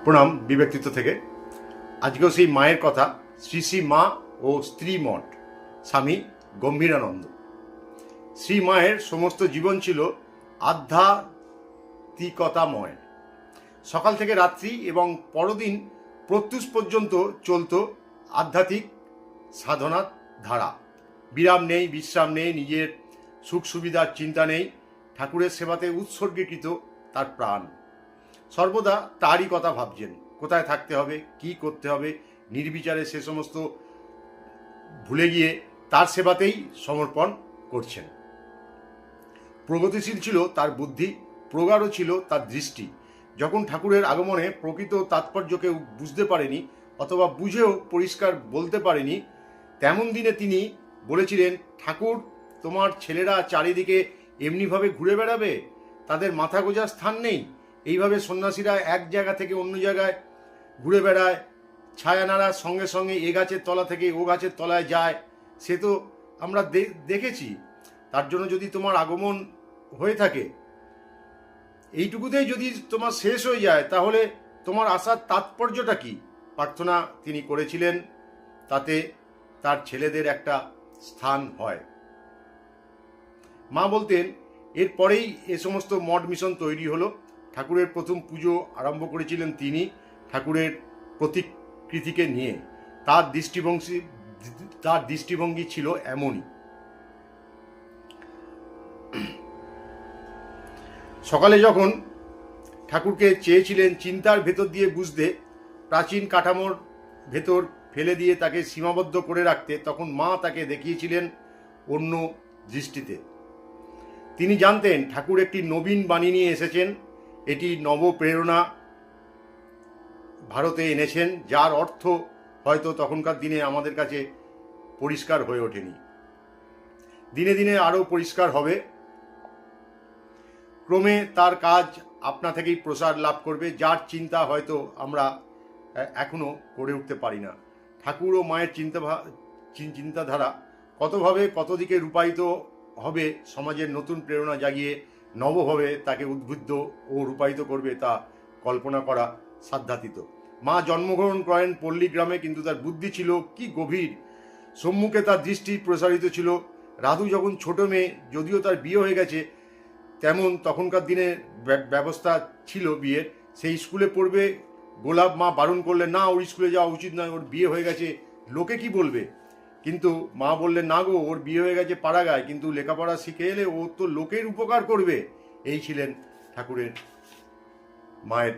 প্রণাম বিব্যক্তিত্ব থেকে। আজকেও সেই মায়ের কথা, শ্রী শ্রী মা ও স্ত্রী মঠ, স্বামী গম্ভীরানন্দ। শ্রী মায়ের সমস্ত জীবন ছিল আধ্যাত্মিকতাময়। সকাল থেকে রাত্রি এবং পরদিন প্রত্যুষ পর্যন্ত চলত আধ্যাত্মিক সাধনার ধারা। বিরাম নেই, বিশ্রাম নেই, নিজের সুখ সুবিধার চিন্তা নেই, ঠাকুরের সেবাতে উৎসর্গীকৃত তার প্রাণ। সর্বদা তারই কথা ভাবছেন, কোথায় থাকতে হবে, কি করতে হবে, নির্বিচারে সে সমস্ত ভুলে গিয়ে তার সেবাতেই সমর্পণ করছেন। প্রগতিশীল ছিল তার বুদ্ধি, প্রগাঢ় ছিল তার দৃষ্টি। যখন ঠাকুরের আগমনে প্রকৃত তাৎপর্যকে বুঝতে পারেনি অথবা বুঝেও পরিষ্কার বলতে পারেনি, তেমন দিনে তিনি বলেছিলেন, ঠাকুর, তোমার ছেলেরা চারিদিকে এমনিভাবে ঘুরে বেড়াবে, তাদের মাথা গোঁজার স্থান নেই। এইভাবে সন্ন্যাসীরা এক জায়গা থেকে অন্য জায়গায় ঘুরে বেড়ায়, ছায়া নাড়ার সঙ্গে সঙ্গে এ গাছের তলা থেকে ও গাছের তলায় যায়, সে তো আমরা দেখেছি। তার জন্য যদি তোমার আগমন হয়ে থাকে, এইটুকুতেই যদি তোমার শেষ হয়ে যায়, তাহলে তোমার আসার তাৎপর্যটা কি? প্রার্থনা তিনি করেছিলেন তাতে তার ছেলেদের একটা স্থান হয়। মা বলতেন, এরপরেই এ সমস্ত মঠ মিশন তৈরি হলো। ঠাকুরের প্রথম পুজো আরম্ভ করেছিলেন তিনি ঠাকুরের প্রতিকৃতিকে নিয়ে। তার দৃষ্টিভঙ্গি ছিল এমনই। সকালে যখন ঠাকুরকে চেয়েছিলেন চিন্তার ভেতর দিয়ে বুঝতে, প্রাচীন কাঠামোর ভেতর ফেলে দিয়ে তাকে সীমাবদ্ধ করে রাখতে, তখন মা তাকে দেখিয়েছিলেন অন্য দৃষ্টিতে। তিনি জানতেন ঠাকুর একটি নবীন বাণী নিয়ে এসেছেন, এটি নবপ্রেরণা ভারতে এনেছেন, যার অর্থ হয়তো তখনকার দিনে আমাদের কাছে পরিষ্কার হয়ে ওঠেনি। দিনে দিনে আরও পরিষ্কার হবে। ক্রমে তার কাজ আপনা থেকেই প্রসার লাভ করবে, যার চিন্তা হয়তো আমরা এখনো করে উঠতে পারি না। ঠাকুর ও মায়ের চিন্তাধারা কতভাবে কত দিকে রূপায়িত হবে, সমাজের নতুন প্রেরণা জাগিয়ে নবভাবে তাকে উদ্বুদ্ধ ও রূপায়িত করবে, তা কল্পনা করা সাধ্যাতীত। মা জন্মগ্রহণ করেন পল্লী গ্রামে, কিন্তু তার বুদ্ধি ছিল কি গভীর। সম্মুখে তার দৃষ্টি প্রসারিত ছিল। রাধু যখন ছোট মেয়ে, যদিও তার বিয়ে হয়ে গেছে, তেমন তখনকার দিনে ব্যবস্থা ছিল বিয়ের, সেই স্কুলে পড়বে। গোলাপ মা বারণ করলেন, না, ওর স্কুলে যাওয়া উচিত নয়, ওর বিয়ে হয়ে গেছে, লোকে কি বলবে। কিন্তু মা বললেন, না গো, ওর বিয়ে হয়ে গেছে পাড়াগায়, কিন্তু লেখাপড়া শিখে এলে ও তো লোকের উপকার করবে। এই ছিলেন ঠাকুরের মায়ের